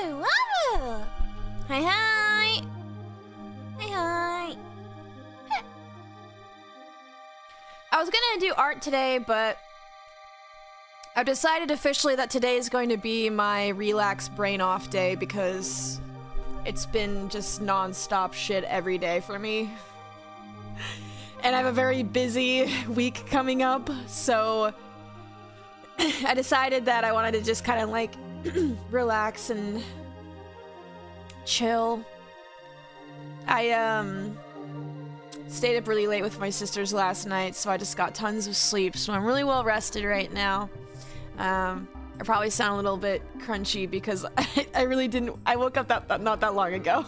Hi, hi. Hi, hi. I was gonna do art today, but I've decided officially that today is going to be my relax brain off day because it's been just non-stop shit every day for me. And I have a very busy week coming up, so I decided that I wanted to just kind of like relax and chill. I stayed up really late with my sisters last night, so I just got tons of sleep, so I'm really well rested right now. I probably sound a little bit crunchy because I really didn't. I woke up not that long ago.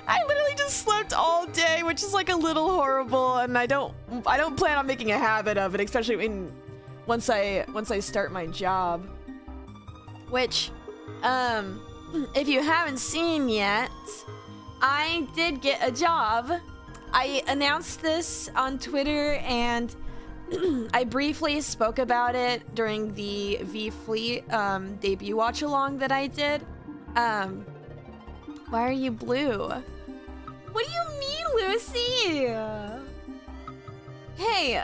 I literally just slept all day, which is like a little horrible, and I don't plan on making a habit of it, especially once I start my job. Which, if you haven't seen yet, I did get a job. I announced this on Twitter, and I briefly spoke about it during the V-Fleet debut watch-along that I did. Why are you blue? What do you mean, Lucy? Hey,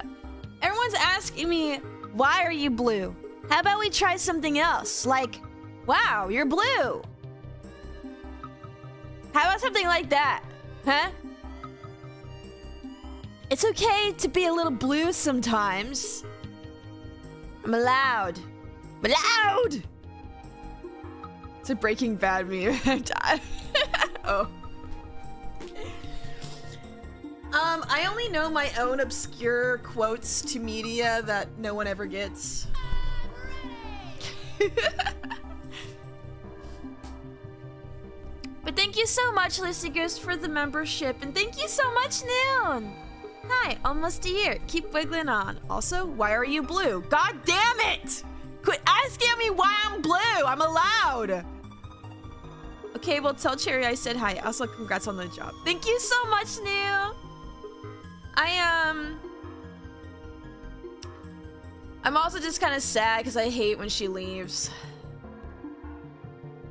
everyone's asking me, why are you blue? How about we try something else? Like, wow, you're blue. How about something like that? Huh? It's okay to be a little blue sometimes. I'm allowed. I'm allowed! It's a Breaking Bad meme. Oh. I only know my own obscure quotes to media that no one ever gets. But thank you so much, Lucy Ghost, for the membership, and thank you so much, Noon! Hi, almost a year. Keep wiggling on. Also, why are you blue? God damn it! Quit asking me why I'm blue! I'm allowed! Okay, well, tell Cherry I said hi. Also, congrats on the job. Thank you so much, New! I'm also just kind of sad because I hate when she leaves.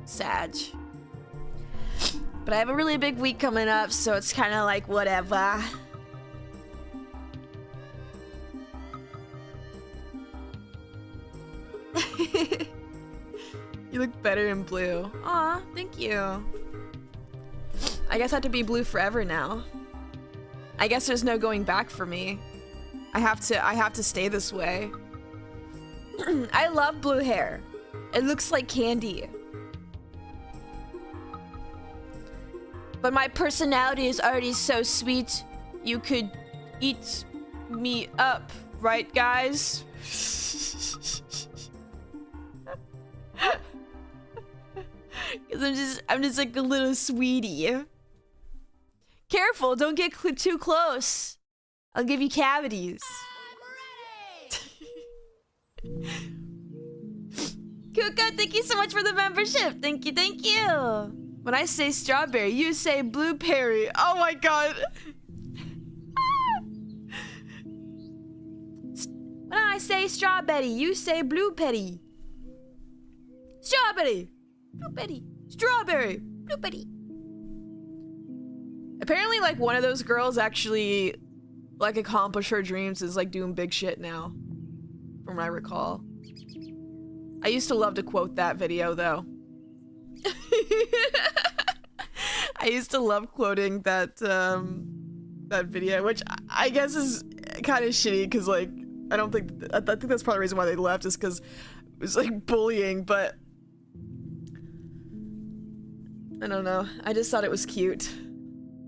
Sag. But I have a really big week coming up, so it's kind of like whatever. You look better in blue. Aw, thank you. I guess I have to be blue forever now. I guess there's no going back for me. I have to stay this way. I love blue hair. It looks like candy. But my personality is already so sweet, you could eat me up, right, guys? Cause I'm just like a little sweetie. Careful, don't get too close. I'll give you cavities. Kuka, thank you so much for the membership. Thank you, thank you. When I say strawberry, you say blueberry. Oh my god. When I say strawberry, you say blueberry. Strawberry. Blueberry. Strawberry. Blueberry. Apparently, like, one of those girls actually, like, accomplished her dreams, is, like, doing big shit now. From what I recall. I used to love to quote that video, though. I used to love quoting that, that video, which I guess is kind of shitty, because, like, I think that's probably the reason why they left, is because it was, like, bullying, but I don't know. I just thought it was cute.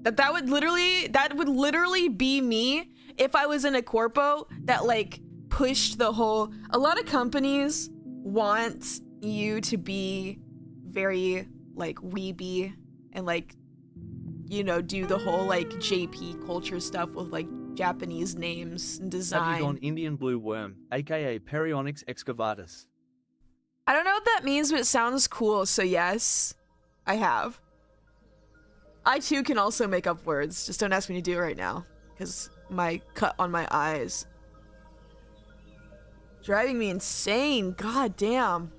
That would literally be me if I was in a corpo that, like, pushed the whole... A lot of companies want you to be very, like, weeby and, like, you know, do the whole, like, JP culture stuff with, like, Japanese names and design. Have you gone Indian blue worm, aka Perionyx excavatus? I don't know what that means, but it sounds cool, so yes, I have. I too can also make up words, just don't ask me to do it right now, because my cut on my eyes. Driving me insane, god damn.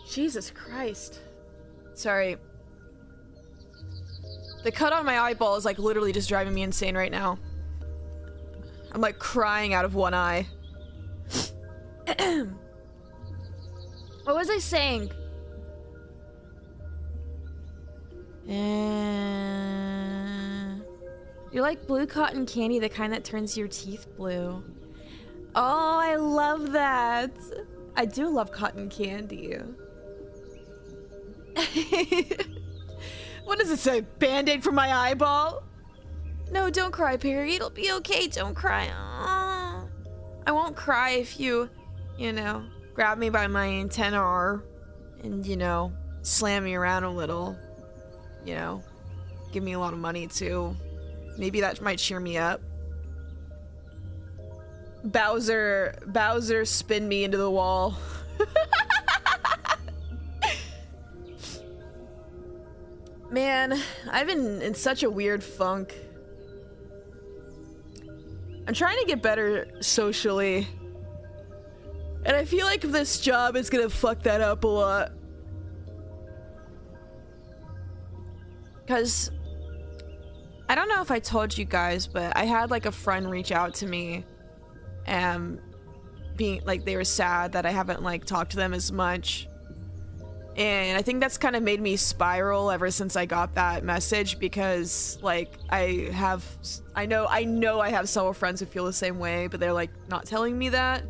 Jesus Christ. Sorry. The cut on my eyeball is like literally just driving me insane right now. I'm like crying out of one eye. What was I saying? You like blue cotton candy, the kind that turns your teeth blue. Oh, I love that. I do love cotton candy. What does it say? Band-aid for my eyeball? No, don't cry, Perry. It'll be okay. Don't cry. Aww. I won't cry if you know, grab me by my antenna and, you know, slam me around a little. You know, give me a lot of money too. Maybe that might cheer me up. Bowser spin me into the wall. Man, I've been in such a weird funk. I'm trying to get better socially. And I feel like this job is gonna fuck that up a lot. Because I don't know if I told you guys, but I had like a friend reach out to me and being like they were sad that I haven't like talked to them as much. And I think that's kind of made me spiral ever since I got that message, because like I know I have several friends who feel the same way, but they're like not telling me that.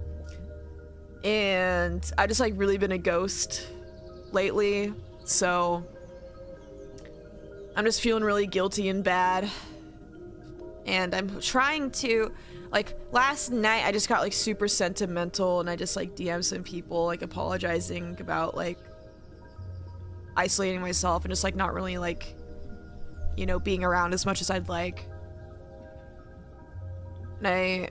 And I just like really been a ghost lately, so I'm just feeling really guilty and bad. And I'm trying to, like, last night I just got like super sentimental and I just like DM'd some people like apologizing about like isolating myself and just like not really like, you know, being around as much as I'd like. And I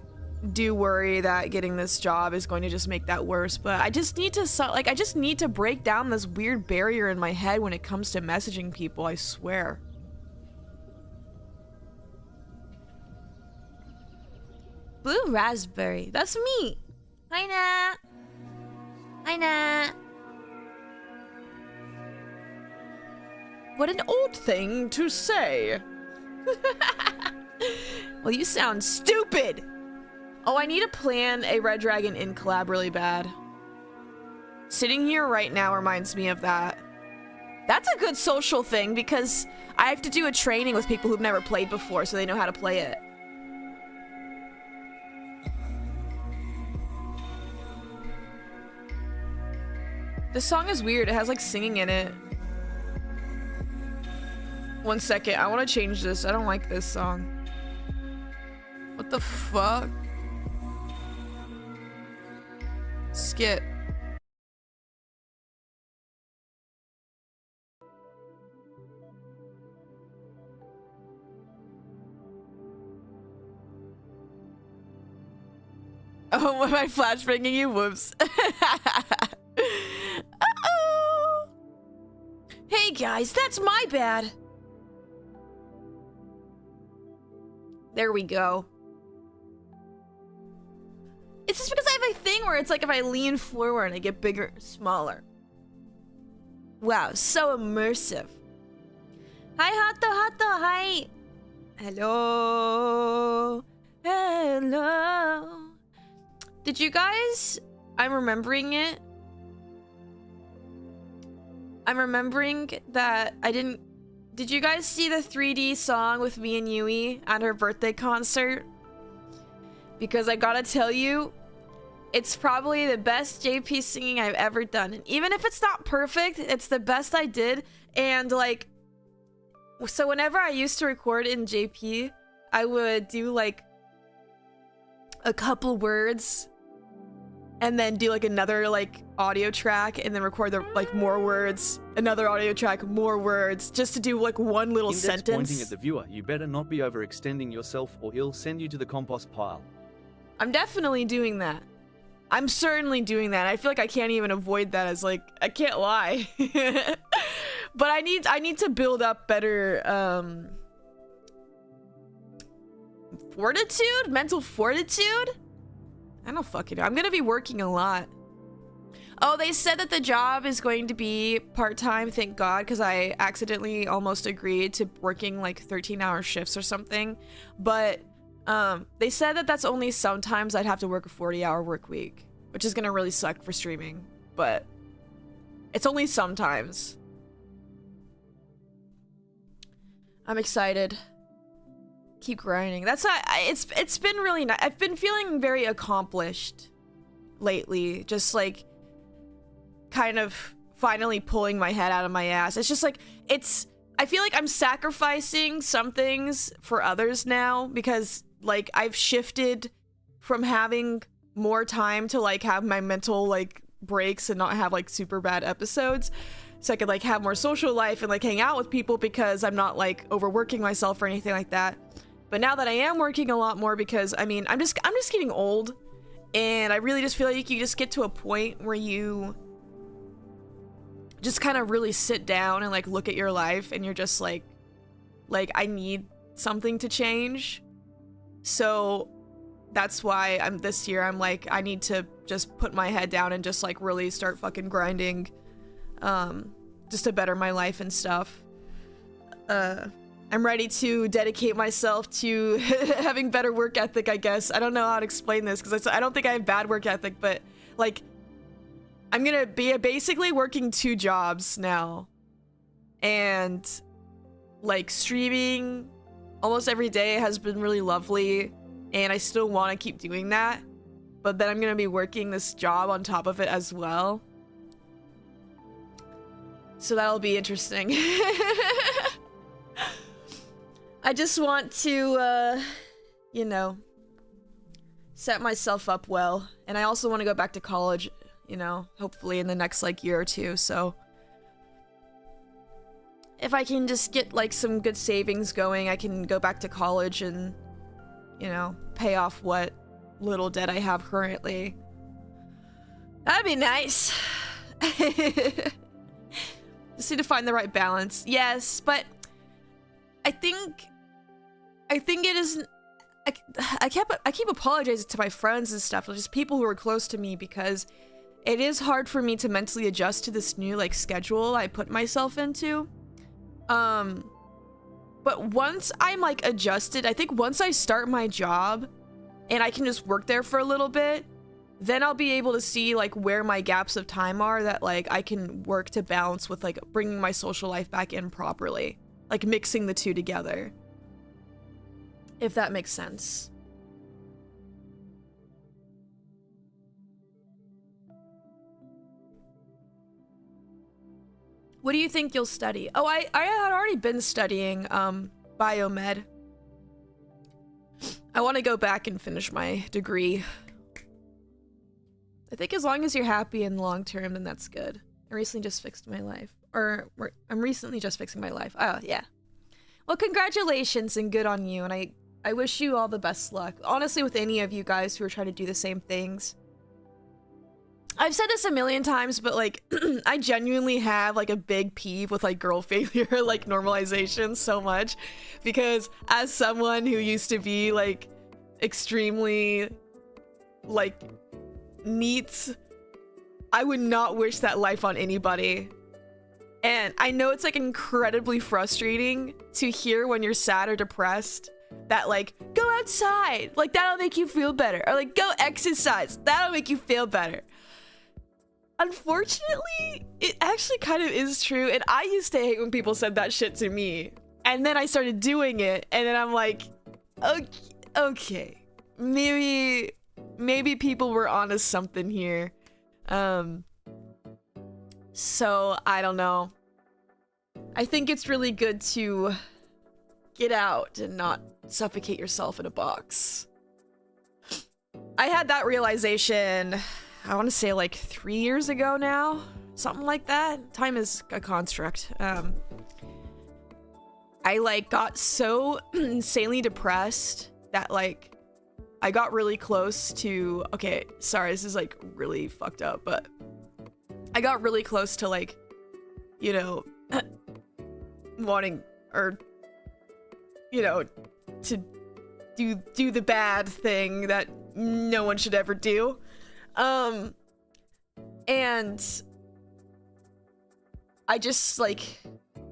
do worry that getting this job is going to just make that worse, but I just need to I just need to break down this weird barrier in my head when it comes to messaging people, I swear. Blue raspberry, that's me. Hi, Nat. Hi, Nat. What an old thing to say. Well, you sound stupid. Oh, I need to plan a Red Dragon in collab really bad. Sitting here right now reminds me of that. That's a good social thing because I have to do a training with people who've never played before so they know how to play it. This song is weird. It has like singing in it. One second. I want to change this. I don't like this song. What the fuck? Skip. Oh, am I flashbanging you? Whoops. Uh-oh. Hey guys, that's my bad. There we go. It's just because I have a thing where it's like if I lean forward, I get bigger, smaller. Wow, so immersive. Hi, Hato, hi. Hello. Hello. Did you guys... I'm remembering it. I'm remembering that I didn't... Did you guys see the 3D song with me and Yui at her birthday concert? Because I gotta tell you, it's probably the best JP singing I've ever done. And even if it's not perfect, it's the best I did. And like, so whenever I used to record in JP, I would do like a couple words and then do like another like audio track and then record the like more words, another audio track, more words, just to do like one little Index sentence. Pointing at the viewer, you better not be overextending yourself or he'll send you to the compost pile. I'm definitely doing that. I'm certainly doing that. I feel like I can't even avoid that as like, I can't lie. But I need to build up better fortitude, mental fortitude. I don't fucking know. I'm gonna be working a lot. Oh, they said that the job is going to be part-time, thank God, because I accidentally almost agreed to working like 13-hour shifts or something. But they said that that's only sometimes I'd have to work a 40-hour work week, which is gonna really suck for streaming, but it's only sometimes. I'm excited. Keep grinding. That's not, it's been really nice. I've been feeling very accomplished lately, just like kind of finally pulling my head out of my ass. It's just like, I feel like I'm sacrificing some things for others now, because like I've shifted from having more time to like have my mental like breaks and not have like super bad episodes, so I could like have more social life and like hang out with people, because I'm not like overworking myself or anything like that. But now that I am working a lot more, because I mean, I'm just getting old, and I really just feel like you just get to a point where you just kind of really sit down and like look at your life, and you're just like I need something to change. So that's why this year I'm like, I need to just put my head down and just like really start fucking grinding, just to better my life and stuff. I'm ready to dedicate myself to having better work ethic, I guess. I don't know how to explain this, because I don't think I have bad work ethic, but like I'm gonna be basically working 2 jobs now, and like streaming almost every day has been really lovely, and I still want to keep doing that, but then I'm gonna be working this job on top of it as well, so that'll be interesting. I just want to you know, set myself up well, and I also want to go back to college, you know, hopefully in the next like year or two. So if I can just get like some good savings going, I can go back to college and, you know, pay off what little debt I have currently. That'd be nice. Just need to find the right balance. Yes, but I think it is. I keep apologizing to my friends and stuff, just people who are close to me, because it is hard for me to mentally adjust to this new like schedule I put myself into. But once I'm like adjusted, I think once I start my job and I can just work there for a little bit, then I'll be able to see like where my gaps of time are that like I can work to balance with like bringing my social life back in properly, like mixing the two together, if that makes sense. What do you think you'll study? Oh, I had already been studying biomed. I want to go back and finish my degree. I think as long as you're happy in the long term, then that's good. I recently just fixed my life. I'm recently just fixing my life. Oh, yeah. Well, congratulations and good on you, and I wish you all the best luck. Honestly, with any of you guys who are trying to do the same things. I've said this a million times, but like, I genuinely have like a big peeve with like girl failure, like normalization so much, because as someone who used to be like extremely like neat, I would not wish that life on anybody. And I know it's like incredibly frustrating to hear when you're sad or depressed that like, go outside, like that'll make you feel better, or like go exercise, that'll make you feel better. Unfortunately, it actually kind of is true, and I used to hate when people said that shit to me, and then I started doing it, and then I'm like, okay, maybe people were onto something here. So I don't know. I think it's really good to get out and not suffocate yourself in a box. I had that realization, I want to say like 3 years ago now, something like that. Time is a construct. I like got so insanely depressed that like I got really close to, okay, sorry, this is like really fucked up, but I got really close to like, you know, wanting, or, you know, to do the bad thing that no one should ever do. And I just like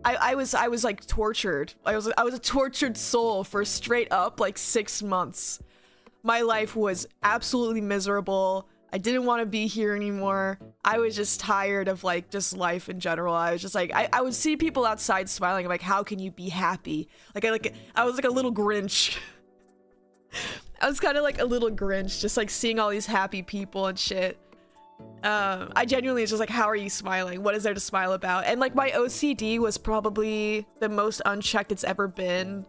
I was like tortured. I was a tortured soul for straight up like 6 months. My life was absolutely miserable. I didn't want to be here anymore. I was just tired of like just life in general. I was just like I would see people outside smiling. I'm like, how can you be happy? I was like a little Grinch. I was kind of like a little Grinch, just like seeing all these happy people and shit. I genuinely was just like, how are you smiling? What is there to smile about? And like my OCD was probably the most unchecked it's ever been.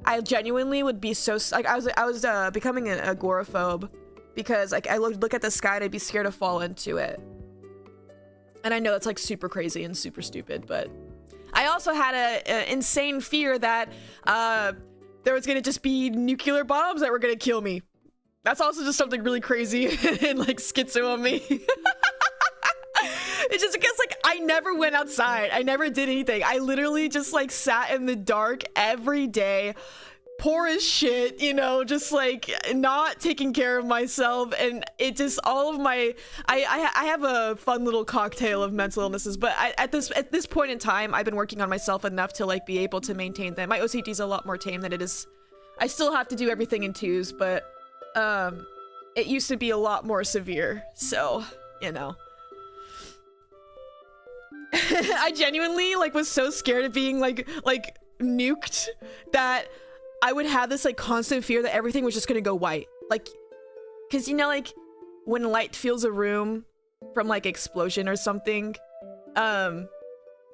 I genuinely would be so like I was becoming an agoraphobe because like I look at the sky and I'd be scared to fall into it. And I know it's like super crazy and super stupid, but I also had an insane fear that there was gonna just be nuclear bombs that were gonna kill me. That's also just something really crazy and like schizo on me. It's just because like I never went outside. I never did anything. I literally just like sat in the dark every day, poor as shit, you know, just like not taking care of myself. And it just all of my I have a fun little cocktail of mental illnesses, but at this point in time, I've been working on myself enough to like be able to maintain them. My OCD is a lot more tame than it is. I still have to do everything in twos, but it used to be a lot more severe, so you know. I genuinely like was so scared of being like nuked that I would have this like constant fear that everything was just gonna go white, like because you know like when light fills a room from like explosion or something,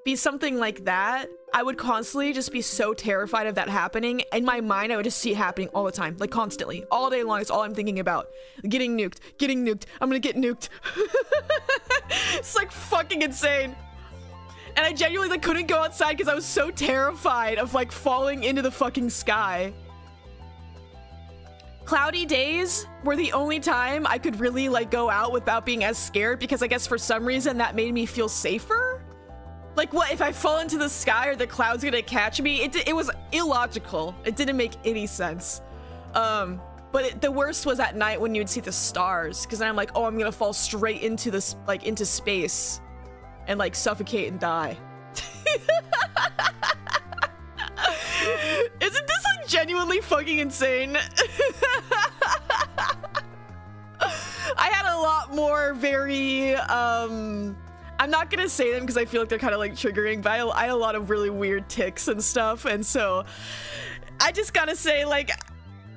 be something like that. I would constantly just be so terrified of that happening. In my mind, I would just see it happening all the time, like constantly, all day long. It's all I'm thinking about. Getting nuked. I'm gonna get nuked. It's like fucking insane. And I genuinely like couldn't go outside because I was so terrified of like falling into the fucking sky. Cloudy days were the only time I could really like go out without being as scared, because I guess for some reason that made me feel safer. Like, what if I fall into the sky, or the clouds gonna catch me? It was illogical. It didn't make any sense. But the worst was at night when you would see the stars, because then I'm like, oh, I'm gonna fall straight into this, like, into space, and like suffocate and die. Isn't this like genuinely fucking insane? I had a lot more very I'm not gonna say them because I feel like they're kind of like triggering, but I had a lot of really weird tics and stuff, and so I just gotta say like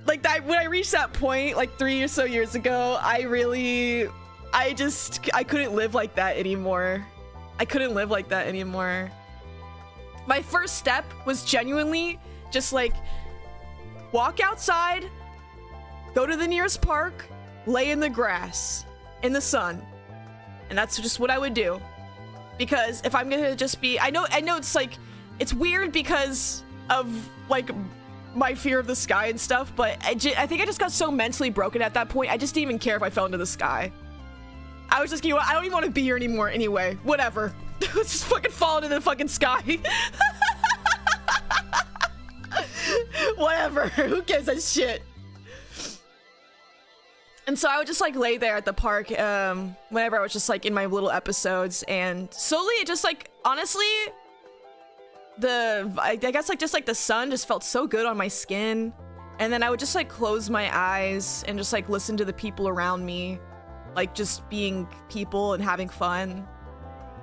that when I reached that point like 3 or so years ago, I couldn't live like that anymore. I couldn't live like that anymore. My first step was genuinely just like walk outside, go to the nearest park, lay in the grass in the sun. And that's just what I would do. Because if I'm gonna just be, I know it's like, it's weird because of like my fear of the sky and stuff, but I think I just got so mentally broken at that point, I just didn't even care if I fell into the sky. I was just, you know what, I don't even want to be here anymore anyway. Whatever. Let's just fucking fall into the fucking sky. Whatever. Who gives a shit? And so I would just like lay there at the park whenever I was just like in my little episodes, and slowly it just like, honestly, I guess like just like the sun just felt so good on my skin. And then I would just like close my eyes and just like listen to the people around me, like just being people and having fun,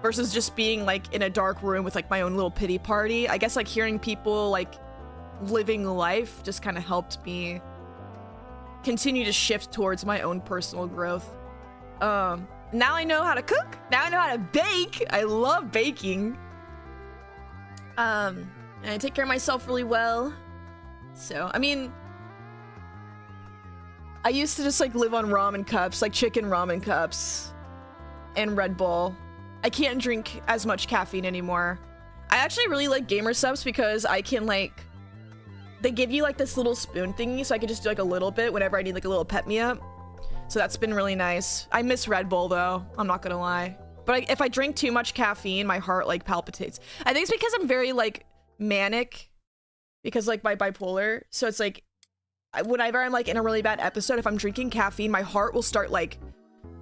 versus just being like in a dark room with like my own little pity party. I guess like hearing people like living life just kind of helped me continue to shift towards my own personal growth. Now I know how to cook. Now I know how to bake. I love baking. And I take care of myself really well. So, I mean, I used to just like live on ramen cups, like chicken ramen cups and Red Bull. I can't drink as much caffeine anymore. I actually really like Gamer Supps because I can like, they give you like this little spoon thingy, so I can just do like a little bit whenever I need like a little pep me up. So that's been really nice. I miss Red Bull though, I'm not gonna lie. But if I drink too much caffeine, my heart like palpitates. I think it's because I'm very like manic, because like my bipolar. So it's like, whenever I'm like in a really bad episode, if I'm drinking caffeine, my heart will start like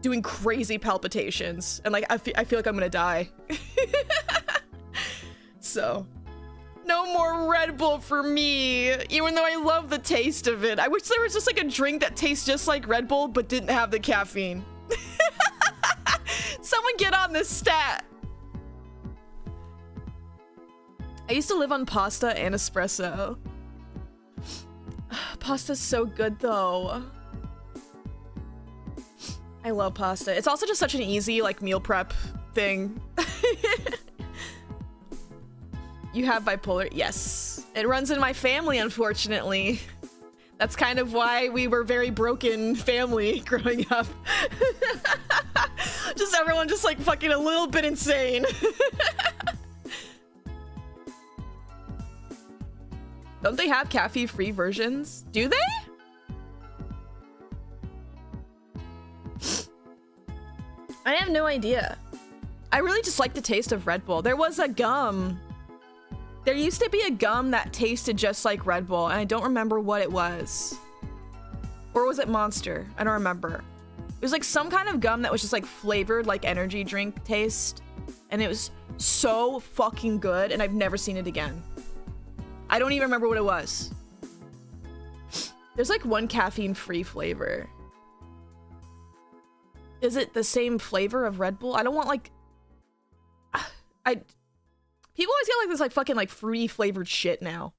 doing crazy palpitations, and like I feel like I'm gonna die. So no more Red Bull for me, even though I love the taste of it. I wish there was just like a drink that tastes just like Red Bull but didn't have the caffeine. Someone get on this stat. I used to live on pasta and espresso. Pasta's so good though. I love pasta. It's also just such an easy like meal prep thing. You have bipolar? Yes. It runs in my family, unfortunately. That's kind of why we were very broken family growing up. Just everyone just like fucking a little bit insane. Don't they have caffeine-free versions? Do they? I have no idea. I really just like the taste of Red Bull. There was a gum. There used to be a gum that tasted just like Red Bull, and I don't remember what it was. Or was it Monster? I don't remember. It was like some kind of gum that was just like flavored like energy drink taste. And it was so fucking good, and I've never seen it again. I don't even remember what it was. There's like one caffeine-free flavor. Is it the same flavor of Red Bull? I don't want like... People always get like this like fucking like fruity flavored shit now.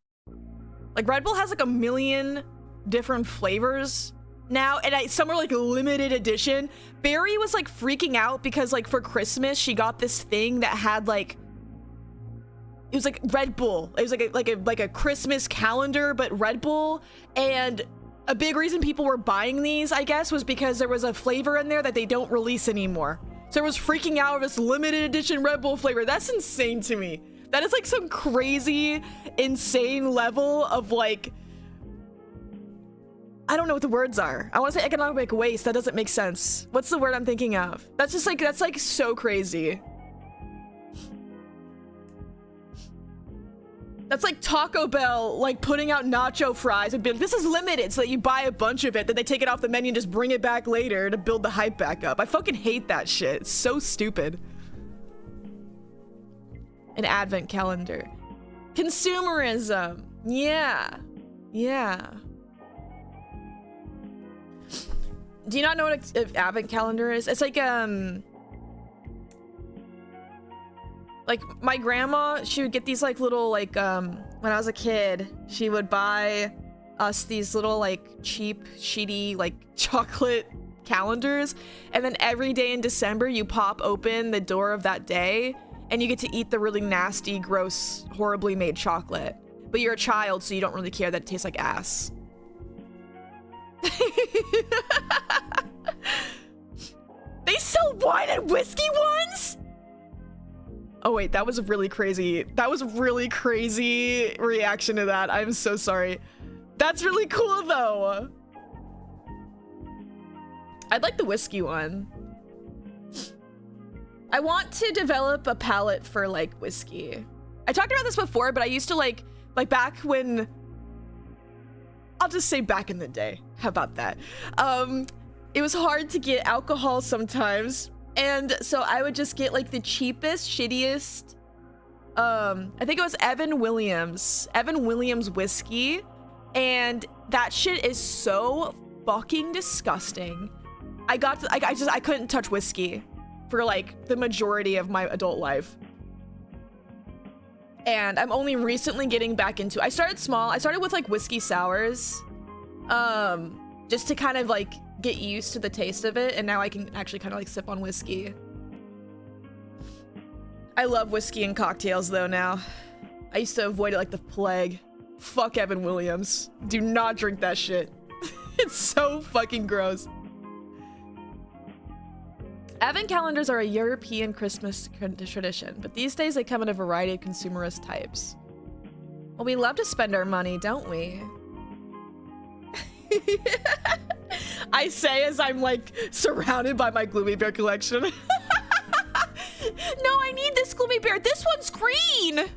Like Red Bull has like a million different flavors now, and some are like limited edition. Barry was like freaking out because like for Christmas she got this thing that had like, it was like Red Bull. It was like a Christmas calendar, but Red Bull. And a big reason people were buying these, I guess, was because there was a flavor in there that they don't release anymore. So I was freaking out over this limited edition Red Bull flavor. That's insane to me. That is like some crazy, insane level of like, I don't know what the words are. I want to say economic waste. That doesn't make sense. What's the word I'm thinking of? That's just like, that's like so crazy. That's like Taco Bell, like putting out nacho fries and being like, this is limited, so that you buy a bunch of it, then they take it off the menu and just bring it back later to build the hype back up. I fucking hate that shit. It's so stupid. An advent calendar. Consumerism. Yeah. Yeah. Do you not know what an advent calendar is? It's like my grandma, she would get these like little like when I was a kid, she would buy us these little like cheap sheety like chocolate calendars, and then every day in December you pop open the door of that day and you get to eat the really nasty, gross, horribly made chocolate. But you're a child, so you don't really care that it tastes like ass. They sell wine and whiskey ones? Oh wait, that was a really crazy reaction to that. I'm so sorry. That's really cool though. I'd like the whiskey one. I want to develop a palate for like whiskey. I talked about this before, but I used to like back when, I'll just say back in the day. How about that? It was hard to get alcohol sometimes. And so I would just get like the cheapest, shittiest, I think it was Evan Williams whiskey. And that shit is so fucking disgusting. I couldn't touch whiskey for like the majority of my adult life. And I'm only recently getting back into it. I started small. I started with like whiskey sours, just to kind of like get used to the taste of it, and now I can actually kind of like sip on whiskey. I love whiskey in cocktails though now. I used to avoid it like the plague. Fuck Evan Williams. Do not drink that shit. It's so fucking gross. Advent calendars are a European Christmas tradition, but these days they come in a variety of consumerist types. Well, we love to spend our money, don't we? I say as I'm like surrounded by my Gloomy Bear collection. No, I need this Gloomy Bear. This one's green.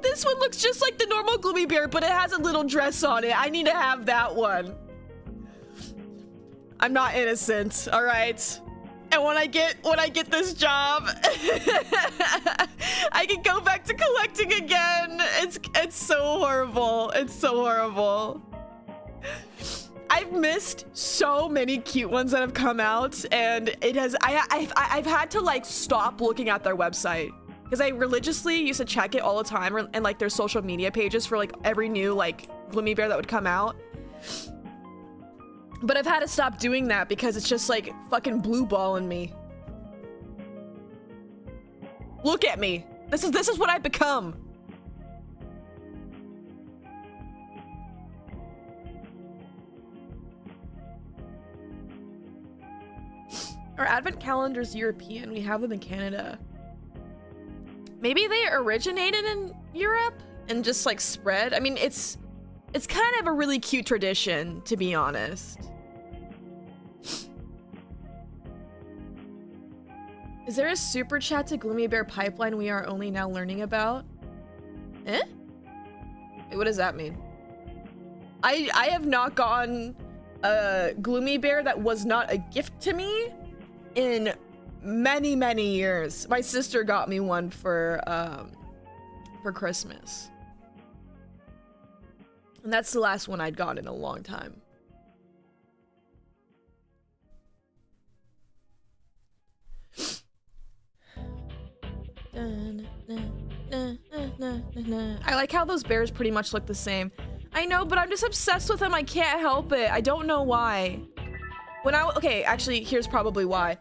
This one looks looks just like the normal Gloomy Bear, but it has a little dress on it. I need to have that one. I'm not innocent, all right? And when I get this job, I can go back to collecting again. It's so horrible. It's so horrible. I've missed so many cute ones that have come out, and I've had to like stop looking at their website because I religiously used to check it all the time, and like their social media pages for like every new like Gloomy Bear that would come out. But I've had to stop doing that because it's just like fucking blue balling me. Look at me. This is what I've become. Our advent calendar's European. We have them in Canada. Maybe they originated in Europe and just like spread. I mean, it's kind of a really cute tradition, to be honest. Is there a super chat to Gloomy Bear pipeline we are only now learning about? Eh? Wait, what does that mean? I have not gotten a Gloomy Bear that was not a gift to me in many, many years. My sister got me one for Christmas. And that's the last one I'd gotten in a long time. I like how those bears pretty much look the same. I know, but I'm just obsessed with them. I can't help it. I don't know why. Okay, actually, here's probably why.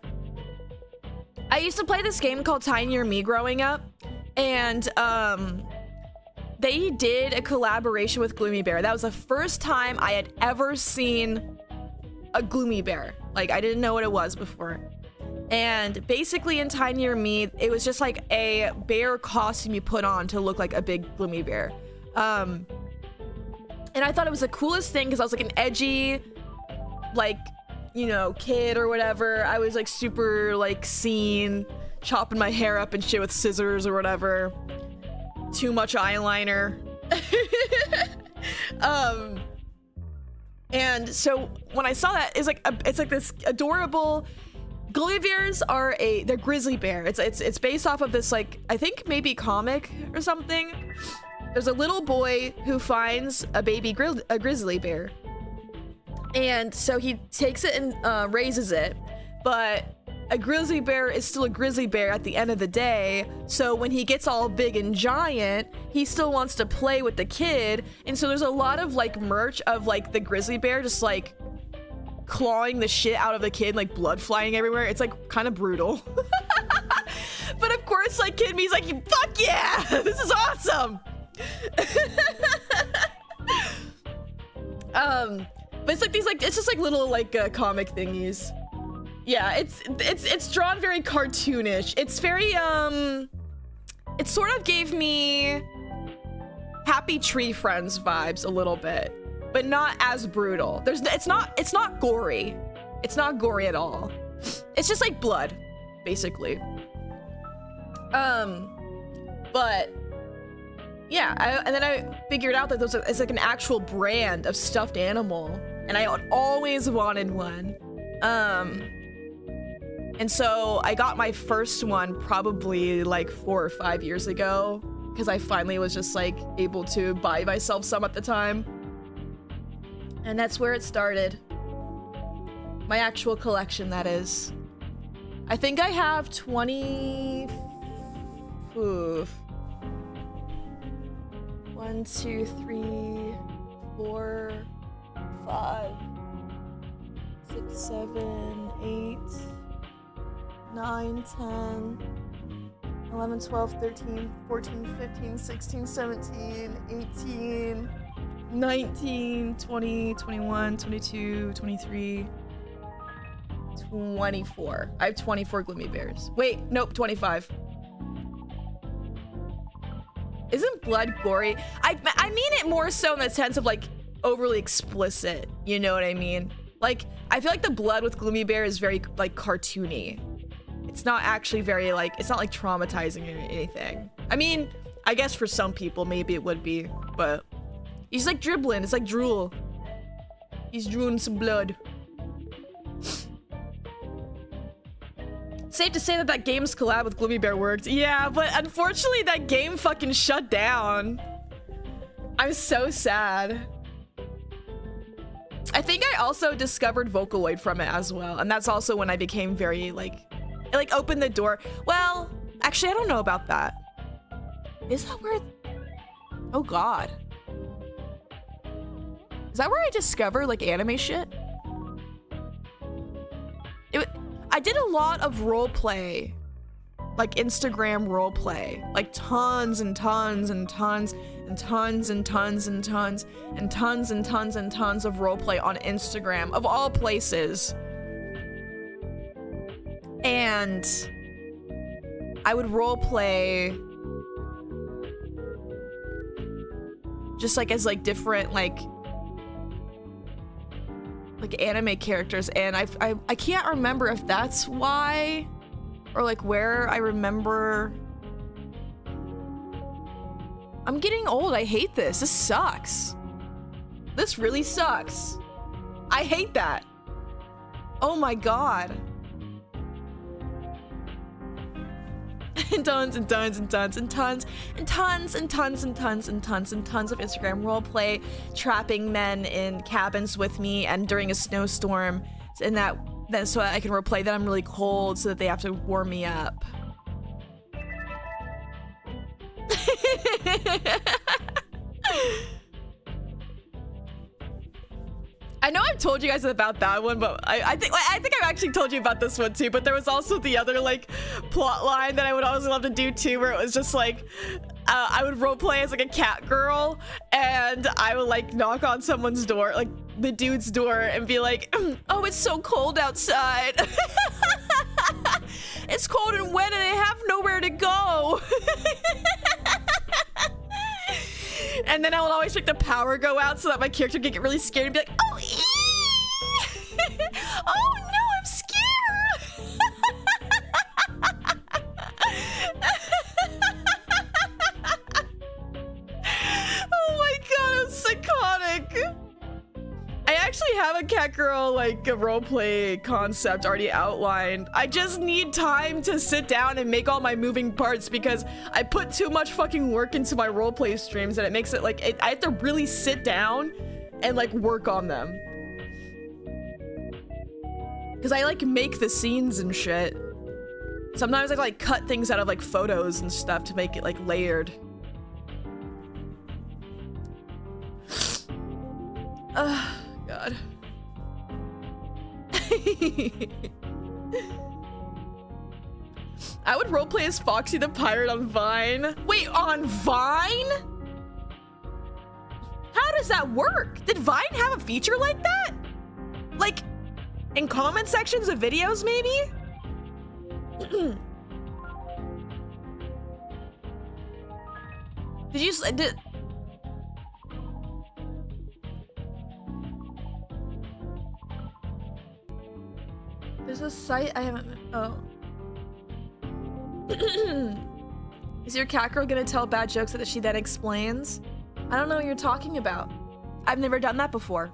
I used to play this game called Tinier Me growing up, and they did a collaboration with Gloomy Bear. That was the first time I had ever seen a Gloomy Bear. Like, I didn't know what it was before. And basically in Tinier Me, it was just like a bear costume you put on to look like a big Gloomy Bear. And I thought it was the coolest thing because I was like an edgy, like, you know, kid or whatever. I was like super like seen, chopping my hair up and shit with scissors or whatever. Too much eyeliner. And so when I saw that, it's like this adorable. Gloomy Bears are they're grizzly bear. It's based off of this, like, I think maybe comic or something. There's a little boy who finds a baby grizzly bear. And so he takes it and raises it, but a grizzly bear is still a grizzly bear at the end of the day. So when he gets all big and giant, he still wants to play with the kid. And so there's a lot of like merch of like the grizzly bear just like clawing the shit out of the kid, like blood flying everywhere. It's like kind of brutal. But of course, like Kid Me's like, fuck yeah, this is awesome. But it's like these like, it's just like little like comic thingies. Yeah, it's drawn very cartoonish. It's very it sort of gave me Happy Tree Friends vibes a little bit, but not as brutal. It's not gory. It's not gory at all. It's just like blood, basically. But yeah, and then I figured out that it's like an actual brand of stuffed animal, and I always wanted one. And so I got my first one probably like 4 or 5 years ago, because I finally was just like able to buy myself some at the time. And that's where it started. My actual collection, that is. I think I have 20... Oof. 1, 2, 3, 4, 5, 6, 7, 8, 9, 10, 11, 12, 13, 14, 15, 16, 17, 18, 19, 20, 21, 22, 23, 24. I have 24 Gloomy Bears. Wait, nope, 25. Isn't blood gory? I mean it more so in the sense of like overly explicit, you know what I mean? Like, I feel like the blood with Gloomy Bear is very like cartoony. It's not actually very like, it's not like traumatizing or anything. I mean, I guess for some people maybe it would be, but he's like dribbling. It's like drool. He's drooling some blood. Safe to say that game's collab with Gloomy Bear worked. Yeah, but unfortunately that game fucking shut down. I'm so sad. I think I also discovered Vocaloid from it as well, and that's also when I became very like, it like opened the door. Well, actually I don't know about that. Is that where? Oh god. Is that where I discovered like anime shit? I did a lot of roleplay, like Instagram roleplay, like tons and tons and tons and tons and tons and tons and tons and tons and tons of roleplay on Instagram, of all places. And I would roleplay just like as like different like anime characters, and I can't remember if that's why or like where I remember. I'm getting old. I hate this. This sucks. This really sucks. I hate that. Oh my god. And tons and tons and tons and tons and tons and tons and tons and tons and tons of Instagram roleplay, trapping men in cabins with me and during a snowstorm, and then so I can roleplay that I'm really cold so that they have to warm me up. I know I've told you guys about that one, but I think I've actually told you about this one too, but there was also the other like plot line that I would always love to do too, where it was just like I would roleplay as like a cat girl, and I would like knock on someone's door, like the dude's door, and be like, oh, it's so cold outside. It's cold and wet and I have nowhere to go. And then I would always make the power go out so that my character could get really scared and be like, oh, oh no, I'm scared. Oh my god, I'm psychotic. I actually have a cat girl like a roleplay concept already outlined. I just need time to sit down and make all my moving parts, because I put too much fucking work into my roleplay streams and it makes it like I have to really sit down and like work on them. Because I like make the scenes and shit. Sometimes I like cut things out of like photos and stuff to make it like layered. God. I would roleplay as Foxy the Pirate on Vine. Wait, on Vine? How does that work? Did Vine have a feature like that? Like, in comment sections of videos, maybe? Did there's a site I haven't, oh. Is your cat girl gonna tell bad jokes that she then explains? I don't know what you're talking about. I've never done that before.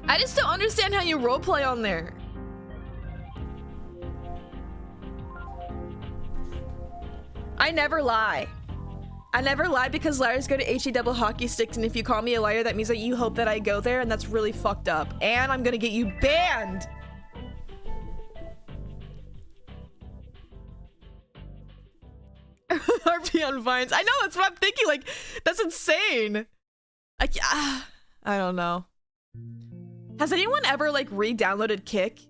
I just don't understand how you roleplay on there. I never lie. I never lie because liars go to HE double hockey sticks, and if you call me a liar, that means that you hope that I go there, and that's really fucked up. And I'm gonna get you banned! RP on Vines. I know, that's what I'm thinking, like, that's insane. I don't know. Has anyone ever, like, re-downloaded Kick?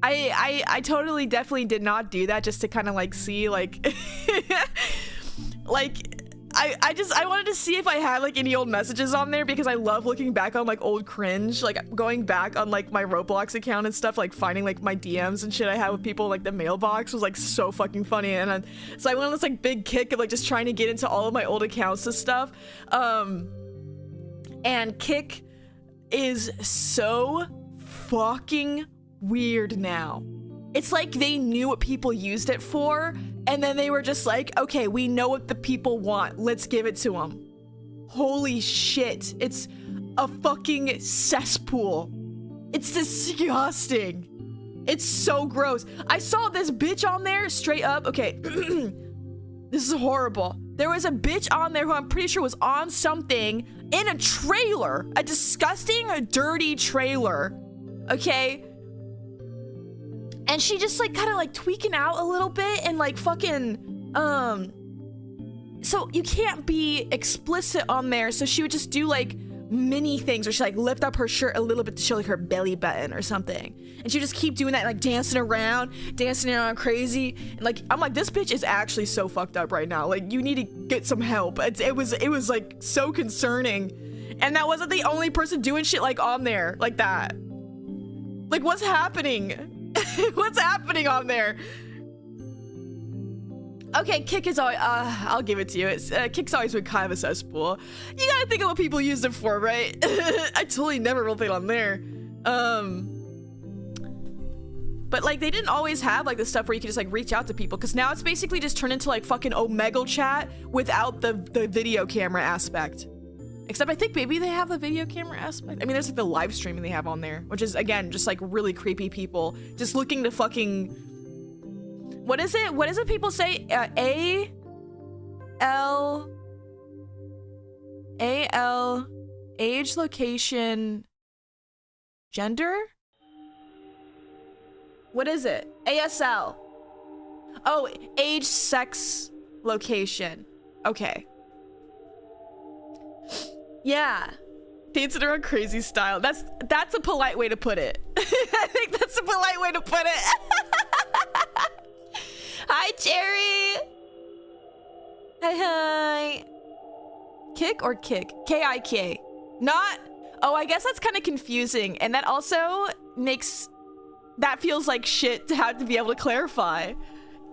I totally definitely did not do that just to kind of like see like like I wanted to see if I had like any old messages on there, because I love looking back on like old cringe, like going back on like my Roblox account and stuff, like finding like my DMs and shit I had with people, like the mailbox was like so fucking funny. And so I went on this like big kick of like just trying to get into all of my old accounts and stuff. And Kick is so fucking weird now. It's like they knew what people used it for, and then they were just like, okay, we know what the people want. Let's give it to them. Holy shit. It's a fucking cesspool. It's disgusting. It's so gross. I saw this bitch on there straight up. Okay. This is horrible. There was a bitch on there who I'm pretty sure was on something in a trailer. A disgusting, dirty trailer. Okay? And she just like kind of like tweaking out a little bit and like fucking, so you can't be explicit on there. So she would just do like mini things where she like lift up her shirt a little bit to show like her belly button or something. And she would just keep doing that, like dancing around crazy. And like, I'm like, this bitch is actually so fucked up right now. Like, you need to get some help. It was like so concerning. And that wasn't the only person doing shit like on there like that. Like, what's happening? What's happening on there? Okay, Kick is always, I'll give it to you. Kick's always been kind of a cesspool. You gotta think of what people use it for, right? I totally never rolled it on there. But like, they didn't always have like the stuff where you could just like reach out to people, because now it's basically just turned into like fucking Omegle chat without the video camera aspect. Except I think maybe they have the video camera aspect. I mean, there's like the live streaming they have on there, which is, again, just like really creepy people just looking to fucking... What is it? What is it people say? A-L... Age, location... Gender? What is it? ASL. Oh, age, sex, location. Okay. Yeah, dancing around crazy style. That's a polite way to put it. I think that's a polite way to put it. Hi, Cherry. Hi. Kick or kick? K-I-K. Not. Oh, I guess that's kind of confusing, and that also makes that feels like shit to have to be able to clarify,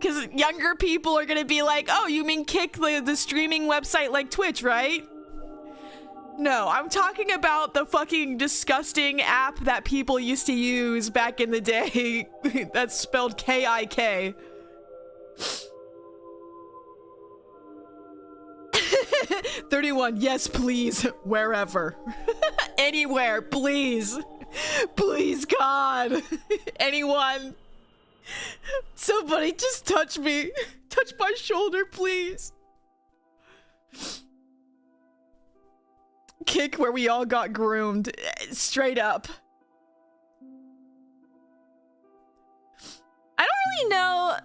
because younger people are gonna be like, "Oh, you mean Kick, the streaming website like Twitch, right?" No, I'm talking about the fucking disgusting app that people used to use back in the day. That's spelled K-I-K. 31, yes, please. Wherever. Anywhere, please. Please, God. Anyone. Somebody just touch me. Touch my shoulder, please. Kick where we all got groomed. Straight up. I don't really know.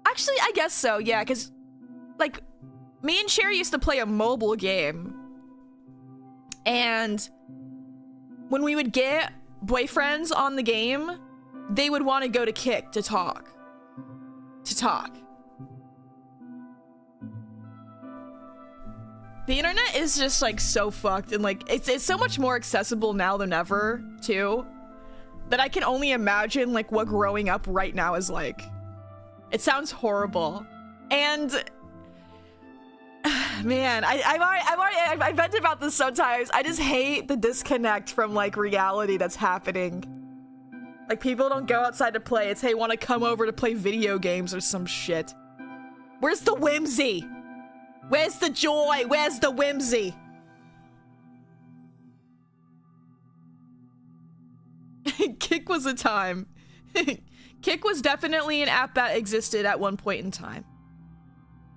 Actually, I guess so, yeah, because, like, me and Cherry used to play a mobile game. And when we would get boyfriends on the game, they would want to go to Kick to talk. The internet is just like so fucked, and like it's so much more accessible now than ever too, that I can only imagine like what growing up right now is like. It sounds horrible, and man, I've vented about this sometimes. I just hate the disconnect from like reality that's happening. Like, people don't go outside to play. It's, hey, want to come over to play video games or some shit. Where's the whimsy? Where's the joy? Where's the whimsy? Kick was a time. Kick was definitely an app that existed at one point in time.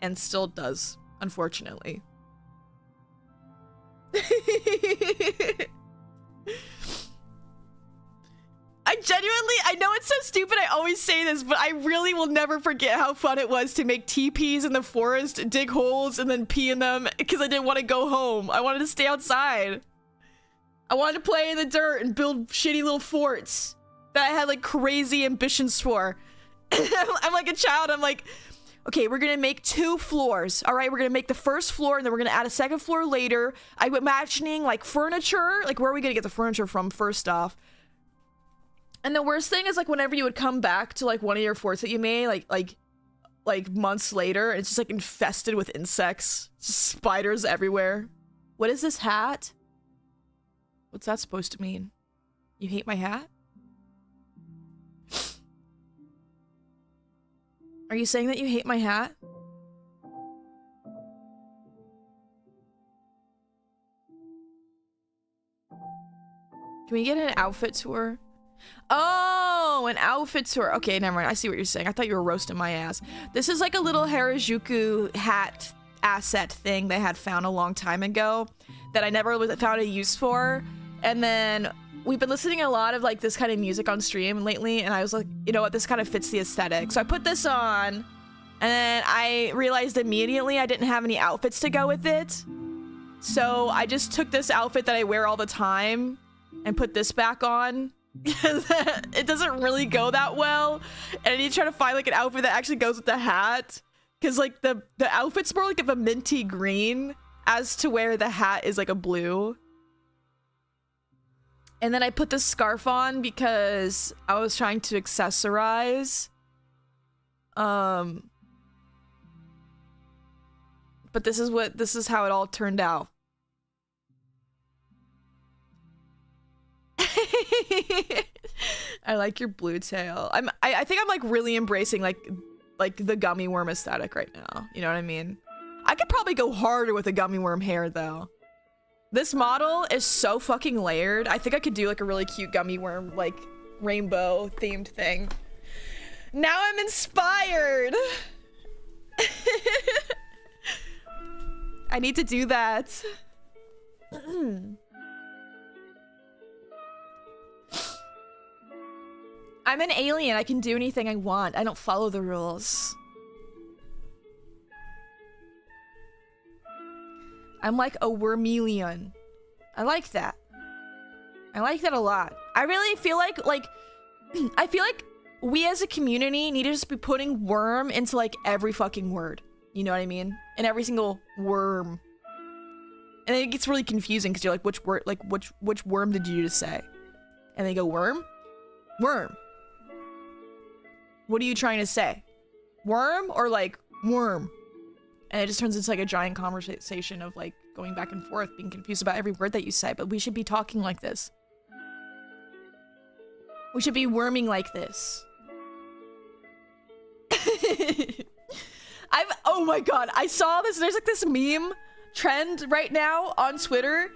And still does, unfortunately. I know it's so stupid, I always say this, but I really will never forget how fun it was to make teepees in the forest, dig holes, and then pee in them, because I didn't want to go home. I wanted to stay outside. I wanted to play in the dirt and build shitty little forts that I had like crazy ambitions for. I'm like a child, I'm like, okay, we're gonna make 2 floors. All right, we're gonna make the first floor, and then we're gonna add a second floor later. I'm imagining like furniture, like where are we gonna get the furniture from first off? And the worst thing is like whenever you would come back to like one of your forts that you made like months later, it's just like infested with insects, just spiders everywhere. What is this hat? What's that supposed to mean? You hate my hat? Are you saying that you hate my hat? Can we get an outfit tour? Oh, an outfit tour. Okay, never mind. I see what you're saying. I thought you were roasting my ass. This is like a little Harajuku hat asset thing they had found a long time ago that I never found a use for. And then we've been listening to a lot of like this kind of music on stream lately, and I was like, you know what, this kind of fits the aesthetic. So I put this on, and then I realized immediately I didn't have any outfits to go with it. So I just took this outfit that I wear all the time and put this back on. It doesn't really go that well, and I need to try to find like an outfit that actually goes with the hat, because like the outfit's more like of a minty green as to where the hat is like a blue. And then I put this scarf on because I was trying to accessorize. But this is how it all turned out. I like your blue tail. I think I'm like really embracing like the gummy worm aesthetic right now. You know what I mean? I could probably go harder with a gummy worm hair though. This model is so fucking layered. I think I could do like a really cute gummy worm, like rainbow themed thing. Now I'm inspired. I need to do that. I'm an alien. I can do anything I want. I don't follow the rules. I'm like a wormelion. I like that. I like that a lot. I really feel like I feel like we as a community need to just be putting worm into like every fucking word. You know what I mean? In every single worm. And then it gets really confusing because you're like, which word, like which worm did you just say? And they go, worm? Worm. What are you trying to say? Worm or like worm? And it just turns into like a giant conversation of like going back and forth, being confused about every word that you say. But we should be talking like this. We should be worming like this. Oh my god, I saw this. There's like this meme trend right now on Twitter.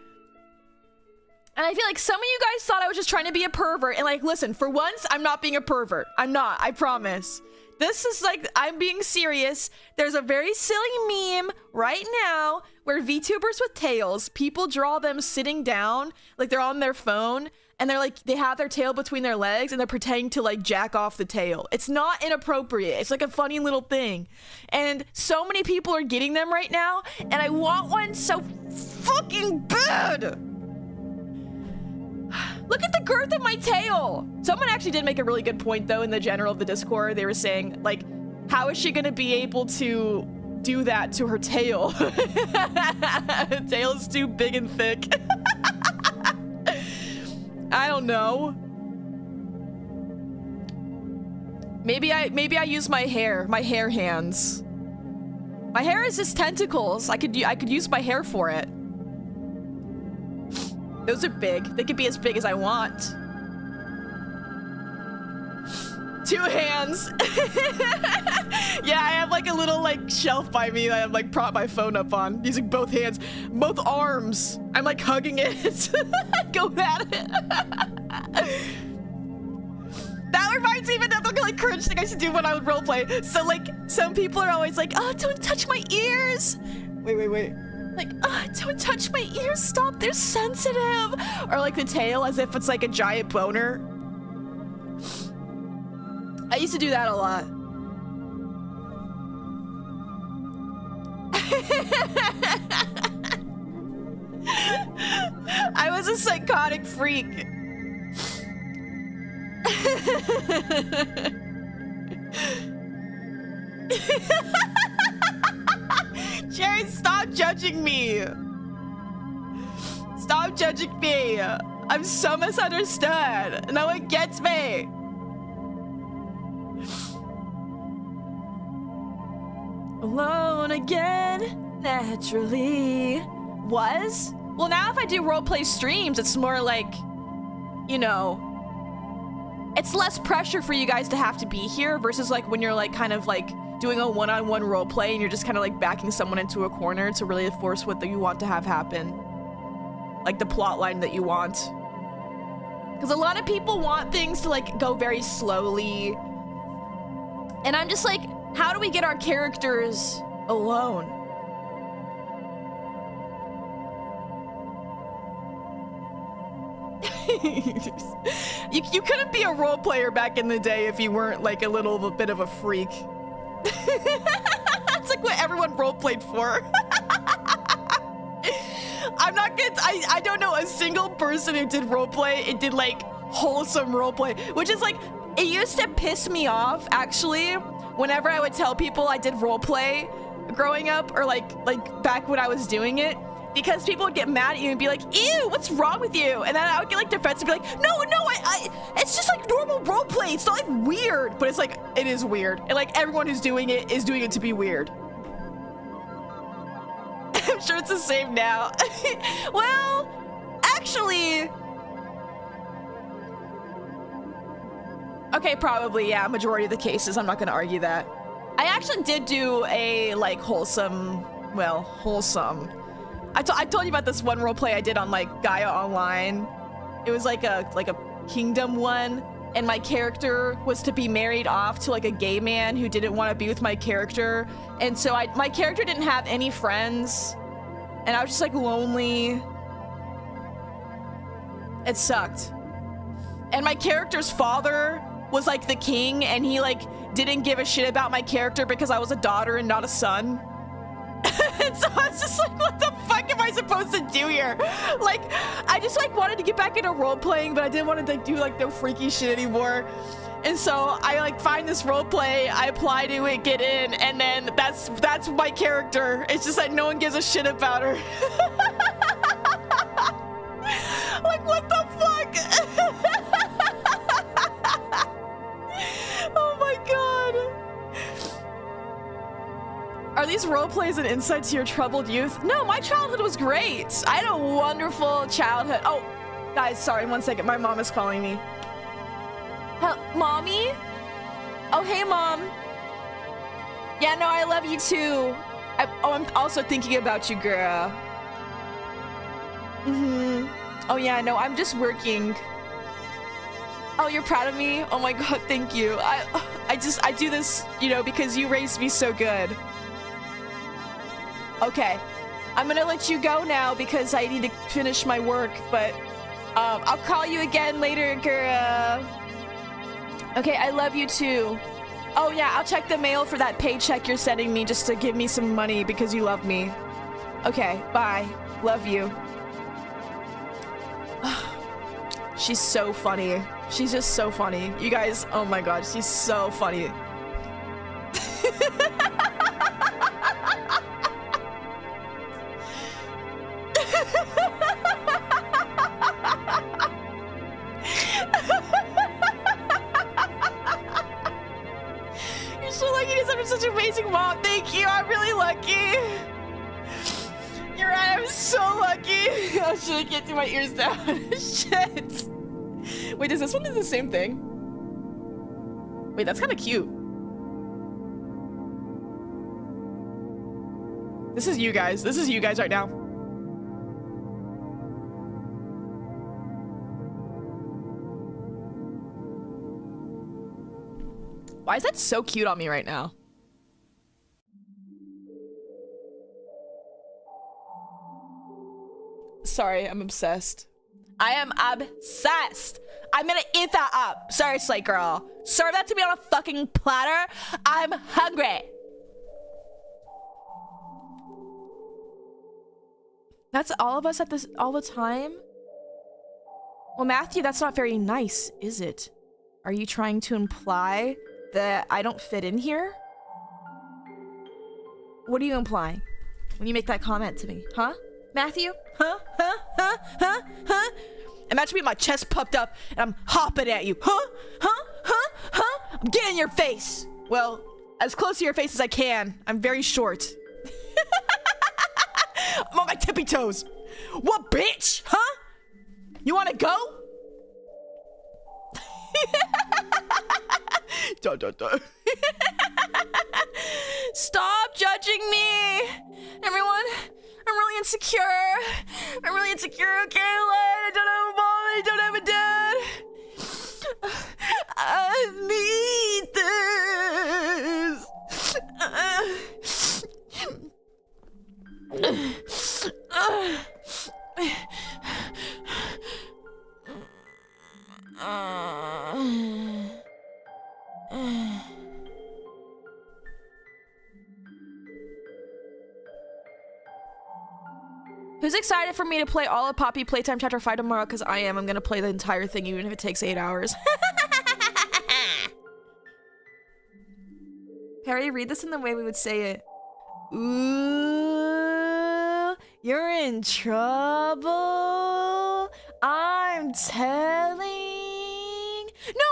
And I feel like some of you guys thought I was just trying to be a pervert. And like, listen, for once, I'm not being a pervert. I'm not, I promise. This is like, I'm being serious. There's a very silly meme right now where VTubers with tails, people draw them sitting down, like they're on their phone, and they're like, they have their tail between their legs and they're pretending to like jack off the tail. It's not inappropriate. It's like a funny little thing. And so many people are getting them right now, and I want one so fucking bad. Look at the girth of my tail. Someone actually did make a really good point though in the general of the Discord. They were saying like, how is she gonna be able to do that to her tail? Her tail is too big and thick. I don't know. Maybe I use my hair hands. My hair is just tentacles. I could use my hair for it. Those are big. They could be as big as I want. 2 hands. Yeah, I have like a little like shelf by me that I have like prop my phone up on, using both hands, both arms. I'm like hugging it. Go at it. That reminds me of another like cringe thing I used to do when I would roleplay. So like some people are always like, oh, don't touch my ears. Wait. Like, oh, don't touch my ears, stop, they're sensitive. Or like the tail as if it's like a giant boner. I used to do that a lot. I was a psychotic freak. Jerry, stop judging me. Stop judging me. I'm so misunderstood. No one gets me. Alone again, naturally. was. Well, now if I do roleplay streams, it's more like, you know, it's less pressure for you guys to have to be here versus like when you're like kind of like doing a one-on-one roleplay and you're just kind of like backing someone into a corner to really force what you want to have happen. Like the plot line that you want. Because a lot of people want things to like go very slowly. And I'm just like, how do we get our characters alone? You couldn't be a role player back in the day if you weren't like a little bit of a freak. That's like what everyone role played for. I'm not gonna, I don't know a single person who did role play. It did like wholesome role play, which is like, it used to piss me off actually whenever I would tell people I did role play growing up or like back when I was doing it. Because people would get mad at you and be like, ew, what's wrong with you? And then I would get like defensive and be like, no, it's just like normal roleplay. It's not like weird, but it's like, it is weird. And like everyone who's doing it is doing it to be weird. I'm sure it's the same now. Well, actually, okay, probably, yeah, majority of the cases, I'm not gonna argue that. I actually did do a like wholesome. I told you about this one roleplay I did on like Gaia Online. It was like a kingdom one, and my character was to be married off to like a gay man who didn't want to be with my character, and so my character didn't have any friends, and I was just like lonely. It sucked. And my character's father was like the king, and he like didn't give a shit about my character because I was a daughter and not a son. And so I was just like, what the fuck am I supposed to do here? Like, I just like wanted to get back into role playing, but I didn't want to like do like no freaky shit anymore. And so I like find this role play, I apply to it, get in, and then that's my character. It's just like no one gives a shit about her. Like, what the fuck? Oh my god. Are these role plays an insight to your troubled youth? No, my childhood was great. I had a wonderful childhood. Oh, guys, sorry, 1 second. My mom is calling me. Mommy? Oh, hey, Mom. Yeah, no, I love you too. I'm also thinking about you, girl. Oh, yeah, no, I'm just working. Oh, you're proud of me? Oh my god, thank you. I do this, you know, because you raised me so good. Okay, I'm gonna let you go now because I need to finish my work, but I'll call you again later, girl. Okay, I love you too. Oh yeah, I'll check the mail for that paycheck you're sending me just to give me some money because you love me. Okay, bye. Love you. She's so funny. She's just so funny. You guys, oh my god, she's so funny. You're so lucky to have such an amazing mom. Thank you. I'm really lucky. You're right. I'm so lucky. Oh shit! I can't do my ears down. Shit. Wait, does this one do the same thing? Wait, that's kind of cute. This is you guys. This is you guys right now. Why is that so cute on me right now? Sorry, I'm obsessed. I am obsessed. I'm gonna eat that up. Seriously, girl. Serve that to me on a fucking platter. I'm hungry. That's all of us at this all the time? Well, Matthew, that's not very nice, is it? Are you trying to imply that I don't fit in here? What are you implying when you make that comment to me? Huh? Matthew? Huh? Huh? Huh? Huh? Huh? Imagine me with my chest puffed up and I'm hopping at you. Huh? Huh? Huh? Huh? I'm getting in your face. Well, as close to your face as I can. I'm very short. I'm on my tippy toes. What, bitch? Huh? You wanna go? Stop judging me. Everyone, I'm really insecure. I'm really insecure, okay? I don't have a mom, I don't have a dad. I need this. Who's excited for me to play all of Poppy Playtime Chapter 5 tomorrow? Because I am. I'm going to play the entire thing even if it takes 8 hours. Harry, read this in the way we would say it. Ooh, you're in trouble. I'm telling. No,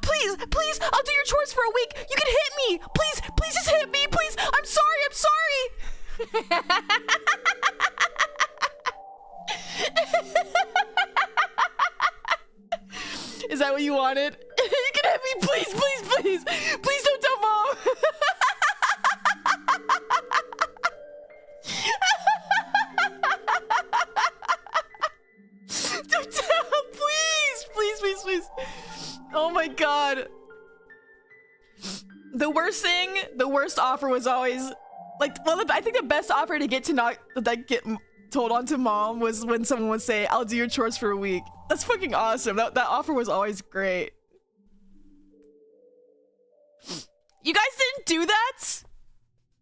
please, I'll do your chores for a week. You can hit me. Please just hit me, please. I'm sorry. Is that what you wanted? You can hit me, please. Please don't tell mom. Don't tell, please. Oh my god. The worst offer was always like, well, I think the best offer to get to not like get told on to mom was when someone would say, I'll do your chores for a week. That's fucking awesome. That offer was always great. You guys didn't do that?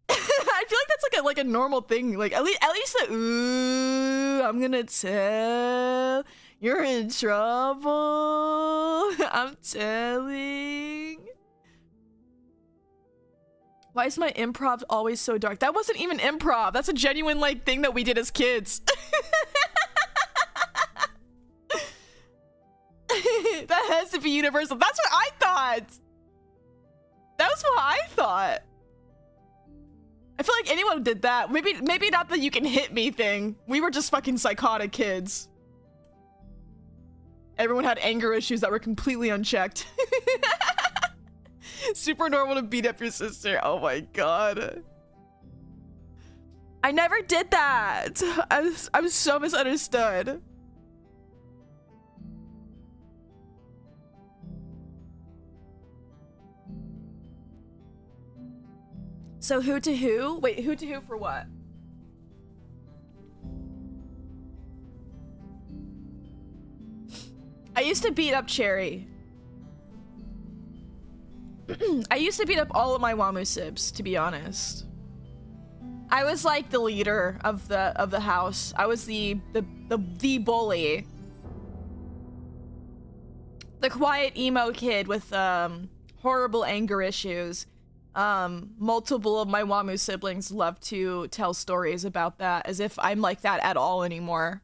I feel like that's like a normal thing. Like at least the ooh, I'm gonna tell. You're in trouble. I'm telling. Why is my improv always so dark? That wasn't even improv. That's a genuine like thing that we did as kids. That has to be universal. That's what I thought. That was what I thought. I feel like anyone did that. Maybe not the you can hit me thing. We were just fucking psychotic kids. Everyone had anger issues that were completely unchecked. Super normal to beat up your sister. Oh my god. I never did that. I'm so misunderstood. So who to who? Wait, who to who for what? I used to beat up Cherry. I used to beat up all of my Wamu Sibs, to be honest. I was like the leader of the house. I was the bully. The quiet emo kid with horrible anger issues. Multiple of my Wamu siblings love to tell stories about that as if I'm like that at all anymore.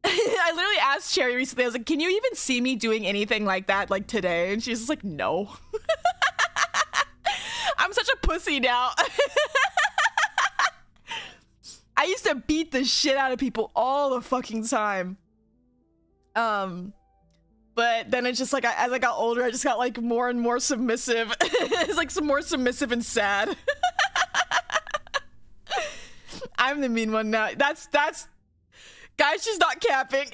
I literally asked Cherry recently, I was like, can you even see me doing anything like that like today? And she's just like, no. I'm such a pussy now. I used to beat the shit out of people all the fucking time. But then it's just like, as I got older, I just got like more and more submissive. It's like some more submissive and sad. I'm the mean one now. That's guys, she's not capping.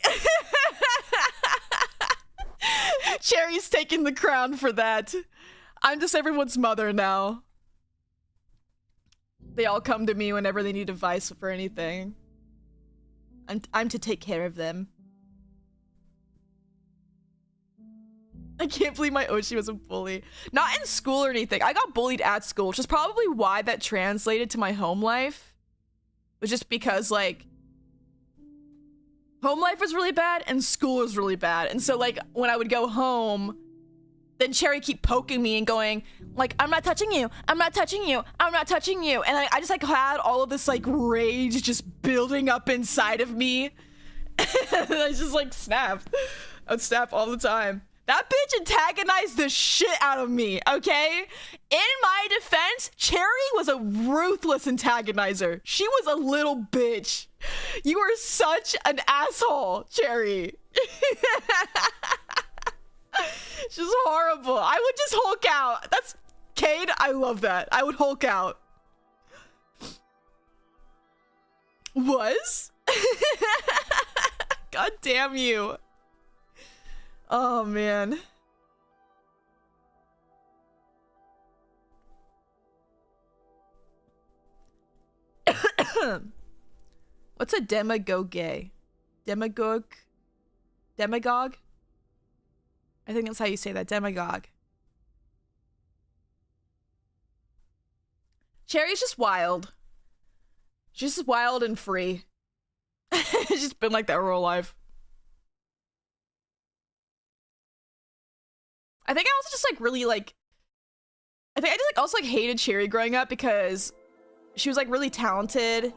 Cherry's taking the crown for that. I'm just everyone's mother now. They all come to me whenever they need advice for anything. I'm to take care of them. I can't believe my Oshi was a bully. Not in school or anything. I got bullied at school, which is probably why that translated to my home life. It was just because, like, home life was really bad and school was really bad. And so, like, when I would go home, then Cherry keep poking me and going, like, I'm not touching you. I'm not touching you. I'm not touching you. And I just, like, had all of this, like, rage just building up inside of me. I just, like, snapped. I would snap all the time. That bitch antagonized the shit out of me, okay? In my defense, Cherry was a ruthless antagonizer. She was a little bitch. You are such an asshole, Cherry. She's horrible. I would just Hulk out. That's Cade, I love that. I would Hulk out. Was? God damn you. Oh, man. What's a demagogue? Demagogue? Demagogue? I think that's how you say that. Demagogue. Cherry's just wild. She's just wild and free. She's just been like that her whole life. I think I also just like really like I think I just like also like hated Cherry growing up because she was like really talented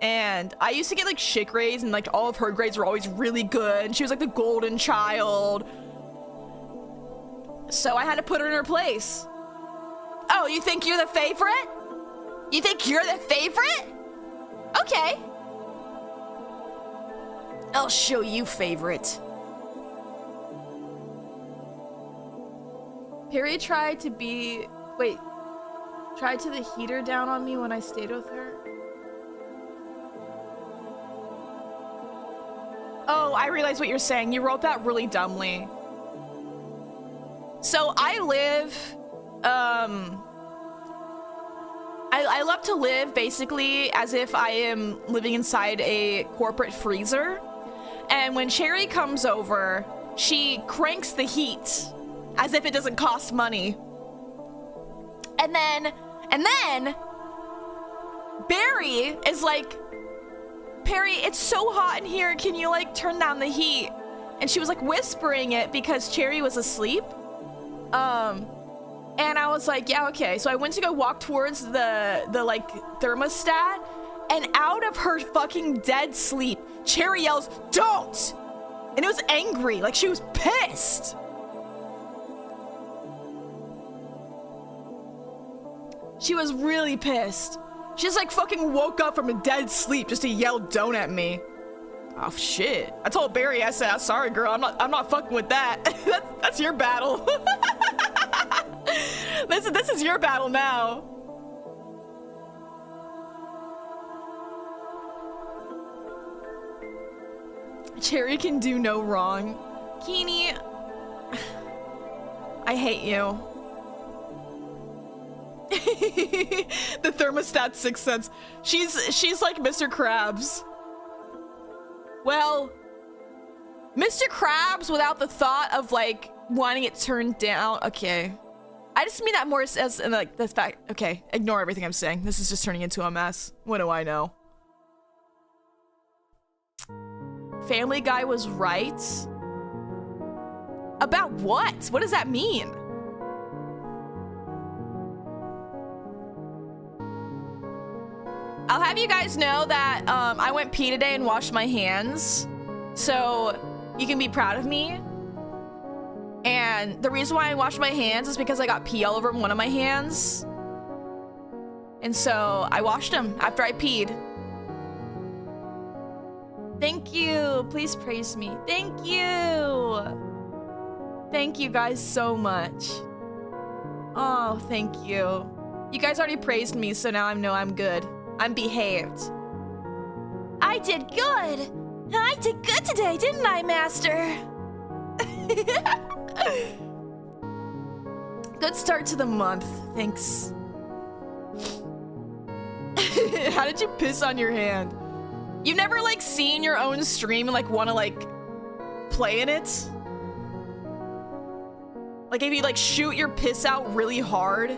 and I used to get like shit grades and like all of her grades were always really good. She was like the golden child. So I had to put her in her place. Oh, you think you're the favorite? You think you're the favorite? Okay. I'll show you favorite. Perry tried to be... Wait. Tried to the heater down on me when I stayed with her? Oh, I realize what you're saying. You wrote that really dumbly. So I live... I love to live basically as if I am living inside a corporate freezer. And when Cherry comes over, she cranks the heat as if it doesn't cost money. And then Barry is like, Perry, it's so hot in here. Can you like turn down the heat? And she was like whispering it because Cherry was asleep. And I was like, yeah, okay. So I went to go walk towards the like thermostat, and out of her fucking dead sleep, Cherry yells, "Don't!" And it was angry, like she was pissed. She was really pissed. She just like fucking woke up from a dead sleep just to yell "don't" at me. Oh shit. I told Barry, I said, sorry girl, I'm not fucking with that. That's your battle. This is your battle now. Cherry can do no wrong. Keeney, I hate you. The thermostat 6 cents. She's like Mr. Krabs. Well, Mr. Krabs without the thought of like wanting it turned down. Okay. I just mean that more as in like the fact. Okay, ignore everything I'm saying. This is just turning into a mess. What do I know? Family Guy was right. About what? What does that mean? I'll have you guys know that I went pee today and washed my hands. So you can be proud of me. And the reason why I washed my hands is because I got pee all over one of my hands. And so I washed them after I peed. Thank you. Please praise me. Thank you. Thank you guys so much. Oh, thank you. You guys already praised me, so now I know I'm good. I'm behaved. I did good. I did good today, didn't I, Master? Good start to the month. Thanks. How did you piss on your hand? You've never like seen your own stream and like want to like play in it? Like if you like shoot your piss out really hard,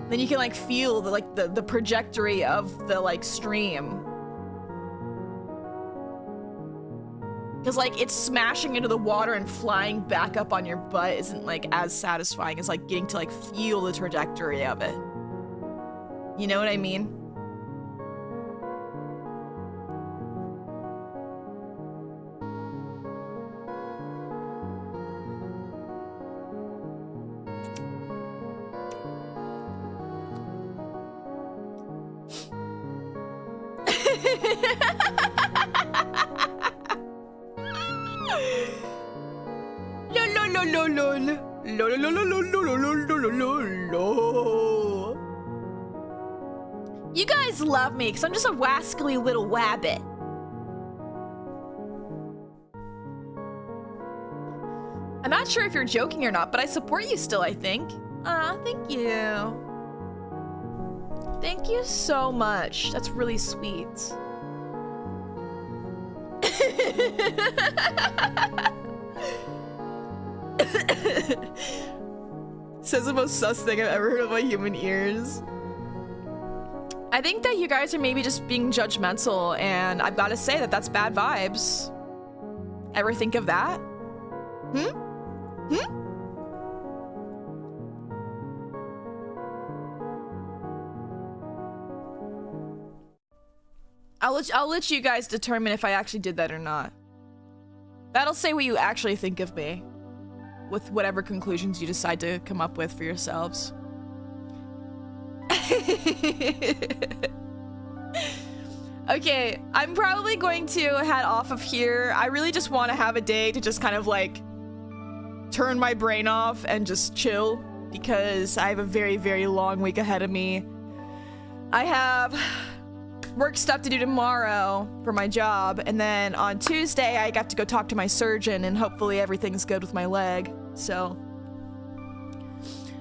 then you can like feel the like the trajectory of the like stream. Because like it's smashing into the water and flying back up on your butt isn't like as satisfying as like getting to like feel the trajectory of it. You know what I mean? You guys love me because I'm just a wascally little wabbit. I'm not sure if you're joking or not, but I support you still, I think. Thank you. Thank you so much. That's really sweet. Says the most sus thing I've ever heard of my human ears. I think that you guys are maybe just being judgmental, and I've got to say that that's bad vibes. Ever think of that? Hmm? I'll let you guys determine if I actually did that or not. That'll say what you actually think of me, with whatever conclusions you decide to come up with for yourselves. Okay, I'm probably going to head off of here. I really just want to have a day to just kind of like turn my brain off and just chill, because I have a very, very long week ahead of me. I have work stuff to do tomorrow for my job, and then on Tuesday I have to go talk to my surgeon, and hopefully everything's good with my leg. So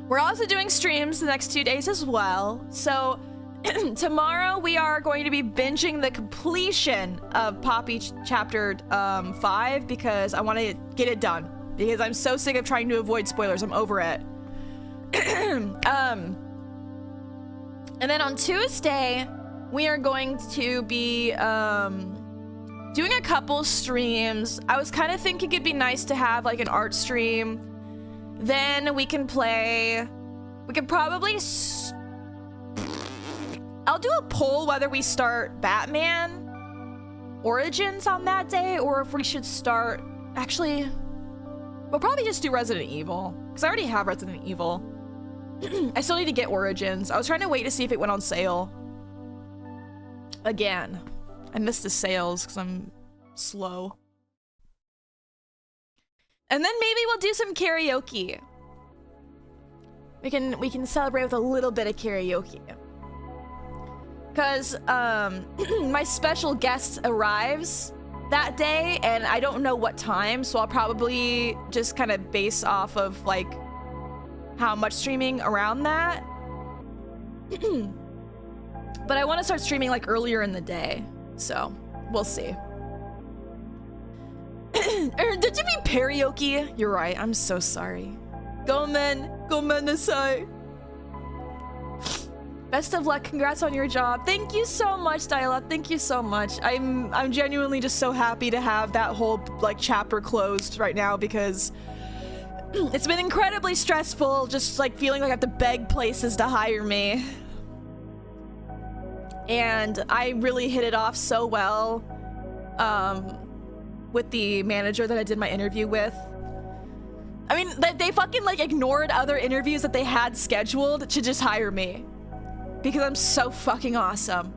we're also doing streams the next 2 days as well. So tomorrow we are going to be binging the completion of Poppy chapter 5, because I want to get it done, because I'm so sick of trying to avoid spoilers. I'm over it. And then on Tuesday we are going to be doing a couple streams. I was kind of thinking it'd be nice to have like an art stream. Then we can play. We could probably. I'll do a poll whether we start Batman Origins on that day, or if we should start. Actually, we'll probably just do Resident Evil, because I already have Resident Evil. I still need to get Origins. I was trying to wait to see if it went on sale. Again, I missed the sales because I'm slow. And then maybe we'll do some karaoke. We can celebrate with a little bit of karaoke. Because my special guest arrives that day, and I don't know what time, so I'll probably just kind of base off of like how much streaming around that. But I want to start streaming like earlier in the day, so we'll see. Did you mean karaoke? You're right. I'm so sorry. Gomen-nasai. Best of luck. Congrats on your job. Thank you so much, Diala. Thank you so much. I'm genuinely just so happy to have that whole like chapter closed right now, because it's been incredibly stressful, just like feeling like I have to beg places to hire me. And I really hit it off so well with the manager that I did my interview with. I mean, they fucking like ignored other interviews that they had scheduled to just hire me, because I'm so fucking awesome.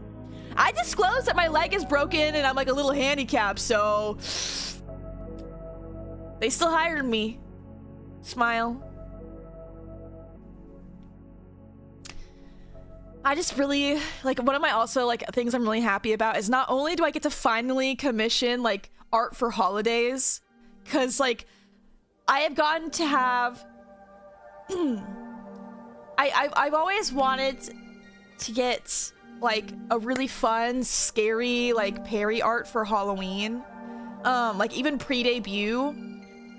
I disclosed that my leg is broken and I'm like a little handicapped, so they still hired me. Smile. I just really, like, one of my also, like, things I'm really happy about is not only do I get to finally commission, like, art for holidays, because, like, I have gotten to have, I've always wanted to get, like, a really fun, scary, like, Perry art for Halloween, like, even pre-debut.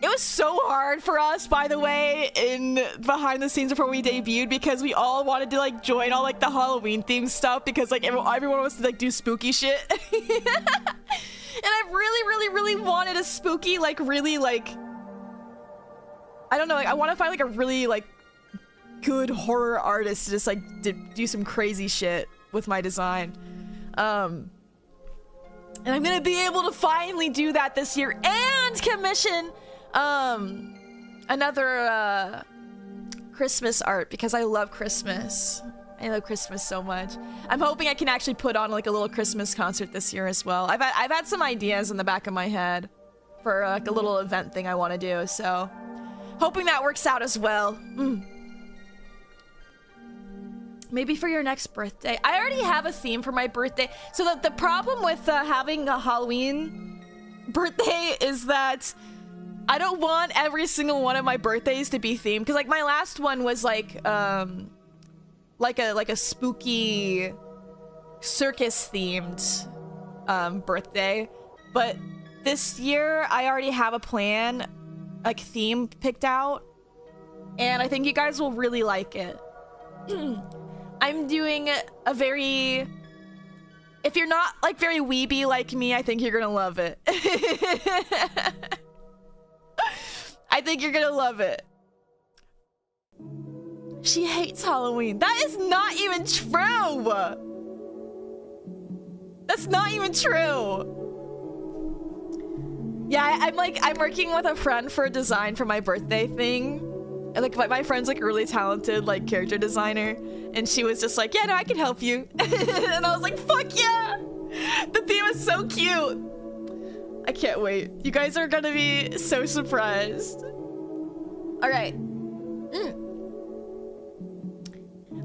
It was so hard for us, by the way, in behind the scenes before we debuted, because we all wanted to like join all like the Halloween themed stuff, because like everyone wants to like do spooky shit. And I really wanted a spooky, like really like, I don't know, like I want to find like a really like good horror artist to just like do some crazy shit with my design. And I'm gonna be able to finally do that this year and commission another Christmas art, because I love Christmas, I love Christmas so much. I'm hoping I can actually put on like a little Christmas concert this year as well. I've had some ideas in the back of my head for like a little event thing I want to do, so hoping that works out as well. Maybe for your next birthday. I already have a theme for my birthday. So the problem with having a Halloween birthday is that I don't want every single one of my birthdays to be themed. Because like my last one was like a spooky circus themed birthday. But this year I already have a plan, like theme picked out. And I think you guys will really like it. I'm doing a very... If you're not, like, very weeby like me, I think you're gonna love it. I think you're gonna love it. She hates Halloween. That is not even true! That's not even true! Yeah, I'm working with a friend for a design for my birthday thing. And like my friend's like a really talented like character designer, and she was just like, yeah, no, I can help you. And I was like, fuck yeah! The theme is so cute. I can't wait. You guys are gonna be so surprised. All right.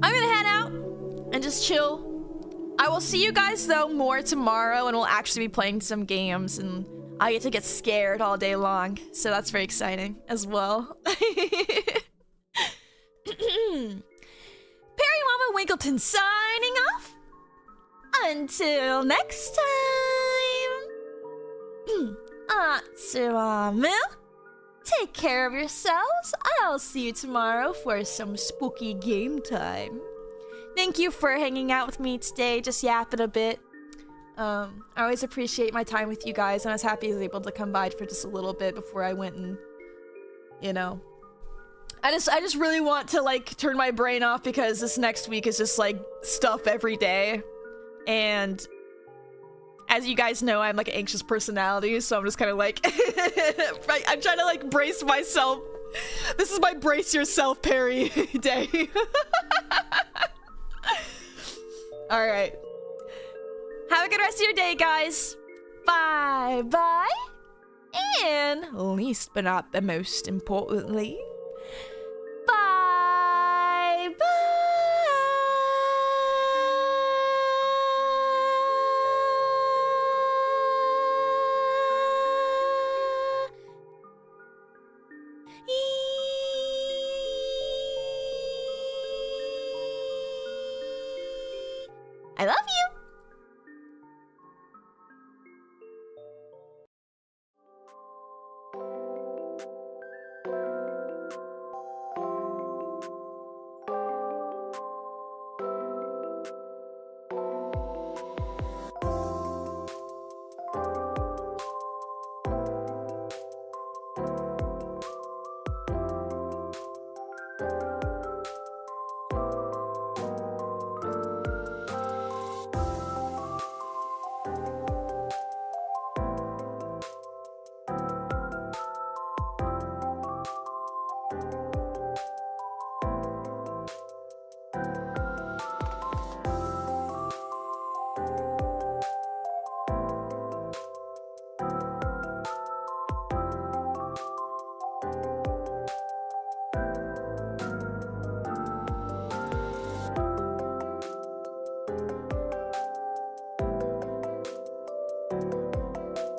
I'm gonna head out and just chill. I will see you guys though more tomorrow, and we'll actually be playing some games, and I get to get scared all day long, so that's very exciting as well. Perry Mama Winkleton signing off. Until next time. Atsuamu. Take care of yourselves. I'll see you tomorrow for some spooky game time. Thank you for hanging out with me today, just yapping a bit. I always appreciate my time with you guys, and I was happy I was able to come by for just a little bit before I went and, you know. I just really want to, like, turn my brain off because this next week is just, like, stuff every day. And as you guys know, I'm, like, an anxious personality, so I'm just kind of, like, I'm trying to, like, brace myself. This is my brace yourself, Perry, day. All right. Have a good rest of your day, guys. Bye-bye. And least but not the most importantly, bye-bye. I love you.